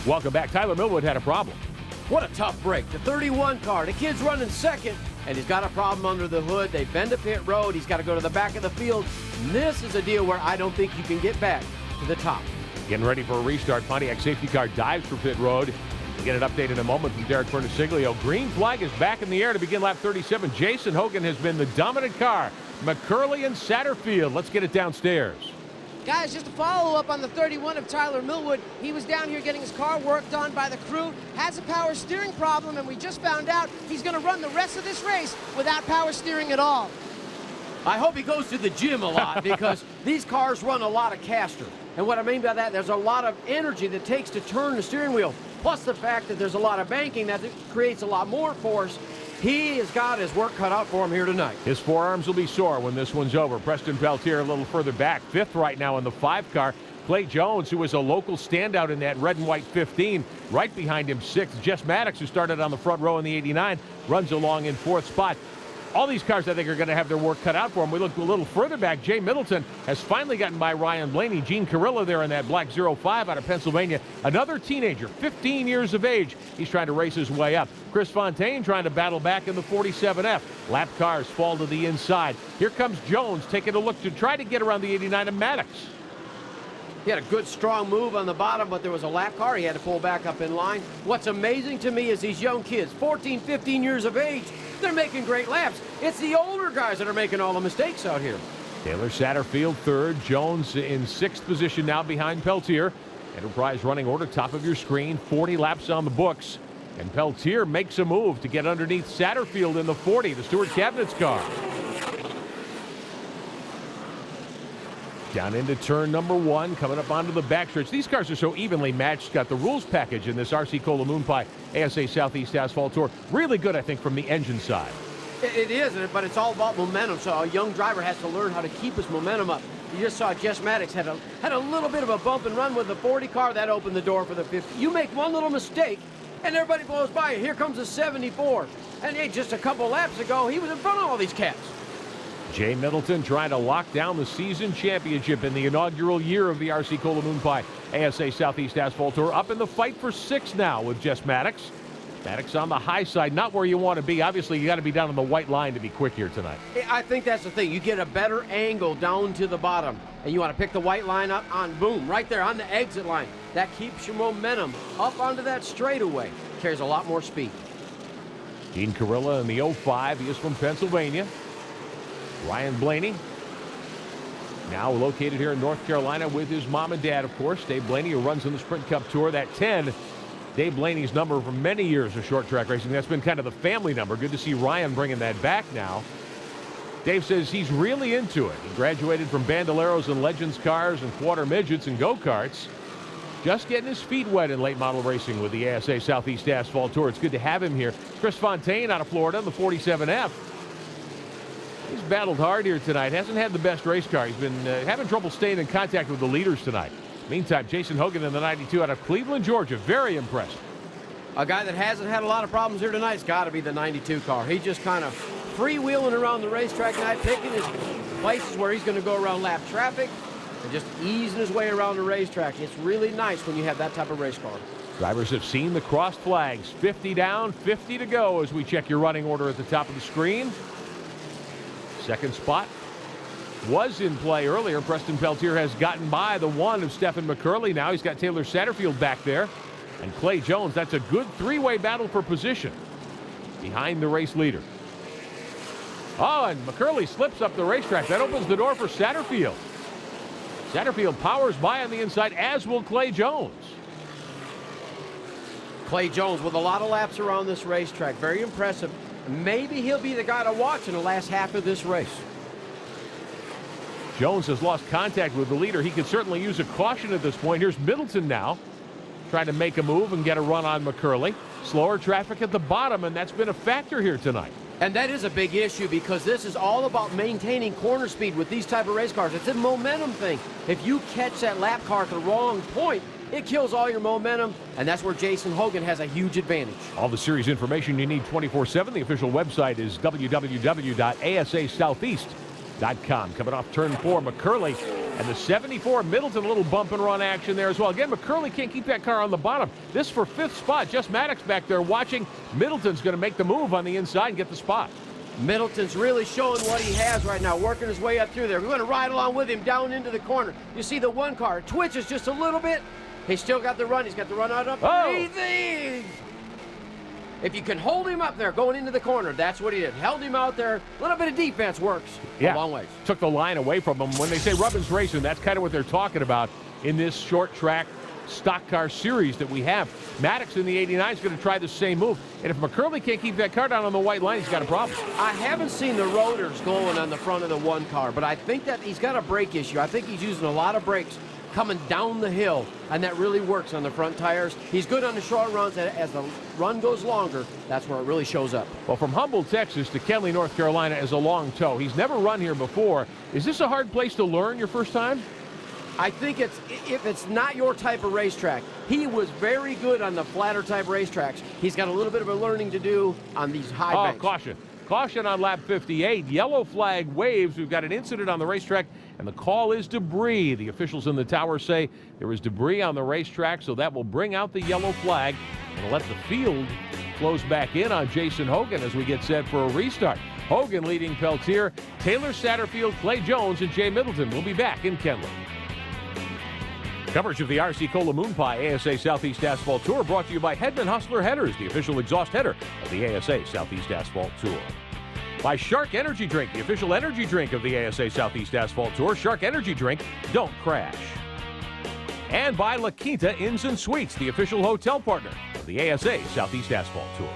Welcome back. Tyler Millwood had a problem. What a tough break. The 31 car, the kid's running second, and he's got a problem under the hood. They've been to pit road. He's got to go to the back of the field. And this is a deal where I don't think you can get back to the top. Getting ready for a restart. Pontiac safety car dives for pit road. We'll get an update in a moment from Derek Bernasiglio. Green flag is back in the air to begin lap 37. Jason Hogan has been the dominant car. McCurley and Satterfield. Let's get it downstairs. Guys, just a follow-up on the 31 of Tyler Millwood. He was down here getting his car worked on by the crew, has a power steering problem, and we just found out he's going to run the rest of this race without power steering at all. I hope he goes to the gym a lot because these cars run a lot of caster. And what I mean by that, there's a lot of energy that takes to turn the steering wheel, plus the fact that there's a lot of banking that creates a lot more force. He has got his work cut out for him here tonight. His forearms will be sore when this one's over. Preston Peltier a little further back, fifth right now in the 5 car. Clay Jones, who was a local standout in that red and white 15, right behind him sixth. Jess Maddox, who started on the front row in the 89, runs along in 4th spot. All these cars, I think, are going to have their work cut out for them. We look a little further back. Jay Middleton has finally gotten by Ryan Blaney. Gene Carilla there in that black 05 out of Pennsylvania. Another teenager, 15 years of age. He's trying to race his way up. Chris Fontaine trying to battle back in the 47F. Lap cars fall to the inside. Here comes Jones taking a look to try to get around the 89 of Maddox. He had a good, strong move on the bottom, but there was a lap car. He had to pull back up in line. What's amazing to me is these young kids, 14, 15 years of age, they're making great laps. It's the older guys that are making all the mistakes out here. Taylor Satterfield third. Jones in 6th position now behind Peltier. Enterprise running order, top of your screen. 40 laps on the books. And Peltier makes a move to get underneath Satterfield in the 40, the Stewart Cabinets car. Down into turn number 1, coming up onto the backstretch. These cars are so evenly matched. Got the rules package in this RC Cola Moon Pie ASA Southeast Asphalt Tour. Really good, I think, from the engine side. It is, but it's all about momentum. So a young driver has to learn how to keep his momentum up. You just saw Jess Maddox had a little bit of a bump and run with the 40 car. That opened the door for the 50. You make one little mistake, and everybody blows by you. Here comes the 74. And hey, just a couple laps ago, he was in front of all these cats. Jay Middleton trying to lock down the season championship in the inaugural year of the RC Cola Moon Pie ASA Southeast Asphalt Tour. Up in the fight for 6 now with Jess Maddox. Maddox on the high side, not where you want to be. Obviously, you got to be down on the white line to be quick here tonight. I think that's the thing. You get a better angle down to the bottom, and you want to pick the white line up on, boom, right there on the exit line. That keeps your momentum up onto that straightaway. Carries a lot more speed. Gene Carilla in the 05. He is from Pennsylvania. Ryan Blaney, now located here in North Carolina with his mom and dad, of course. Dave Blaney, who runs in the Sprint Cup Tour. That 10, Dave Blaney's number for many years of short track racing. That's been kind of the family number. Good to see Ryan bringing that back now. Dave says he's really into it. He graduated from Bandoleros and Legends cars and quarter midgets and go-karts. Just getting his feet wet in late model racing with the ASA Southeast Asphalt Tour. It's good to have him here. Chris Fontaine out of Florida in the 47F. He's battled hard here tonight. Hasn't had the best race car. He's been having trouble staying in contact with the leaders tonight. Meantime, Jason Hogan in the 92 out of Cleveland, Georgia. Very impressive. A guy that hasn't had a lot of problems here tonight has got to be the 92 car. He's just kind of freewheeling around the racetrack tonight, picking his places where he's going to go around lap traffic and just easing his way around the racetrack. It's really nice when you have that type of race car. Drivers have seen the crossed flags. 50 down, 50 to go as we check your running order at the top of the screen. Second spot was in play earlier. Preston Peltier has gotten by the 1 of Stephen McCurley. Now he's got Taylor Satterfield back there. And Clay Jones. That's a good 3-way battle for position behind the race leader. Oh, and McCurley slips up the racetrack. That opens the door for Satterfield. Satterfield powers by on the inside, as will Clay Jones. Clay Jones with a lot of laps around this racetrack. Very impressive. Maybe he'll be the guy to watch in the last half of this race. Jones has lost contact with the leader. He could certainly use a caution at this point. Here's Middleton now, trying to make a move and get a run on McCurley. Slower traffic at the bottom, and that's been a factor here tonight. And that is a big issue because this is all about maintaining corner speed with these type of race cars. It's a momentum thing. If you catch that lap car at the wrong point, it kills all your momentum, and that's where Jason Hogan has a huge advantage. All the series information you need 24/7. The official website is www.asasoutheast.com. Coming off turn 4, McCurley And the 74 Middleton, a little bump and run action there as well. Again, McCurley can't keep that car on the bottom. This for 5th spot. Jess Maddox back there watching. Middleton's going to make the move on the inside and get the spot. Middleton's really showing what he has right now, working his way up through there. We're going to ride along with him down into the corner. You see the one car twitches just a little bit. He's still got the run. He's got the run out up. Easy. If you can hold him up there going into the corner, that's what he did. Held him out there. A little bit of defense works a long way. Took the line away from him. When they say Rubbins Racing, that's kind of what they're talking about in this short track stock car series that we have. Maddox in the 89 is going to try the same move. And if McCurley can't keep that car down on the white line, he's got a problem. I haven't seen the rotors going on the front of the one car, but I think that he's got a brake issue. I think he's using a lot of brakes coming down the hill, and that really works on the front tires. He's good on the short runs. As the run goes longer, that's where it really shows up. Well, from Humboldt, Texas to Kenly, North Carolina as a long tow. He's never run here before. Is this a hard place to learn your first time? I think if it's not your type of racetrack, he was very good on the flatter type racetracks. He's got a little bit of a learning to do on these high banks. Caution. Caution on lap 58. Yellow flag waves. We've got an incident on the racetrack, and the call is debris. The officials in the tower say there is debris on the racetrack, so that will bring out the yellow flag and let the field close back in on Jason Hogan as we get set for a restart. Hogan leading Peltier, Taylor Satterfield, Clay Jones, and Jay Middleton. We'll be back in Kenly. Coverage of the RC Cola Moon Pie ASA Southeast Asphalt Tour brought to you by Hedman Hustler Headers, the official exhaust header of the ASA Southeast Asphalt Tour. By Shark Energy Drink, the official energy drink of the ASA Southeast Asphalt Tour. Shark Energy Drink, don't crash. And by La Quinta Inns and Suites, the official hotel partner of the ASA Southeast Asphalt Tour.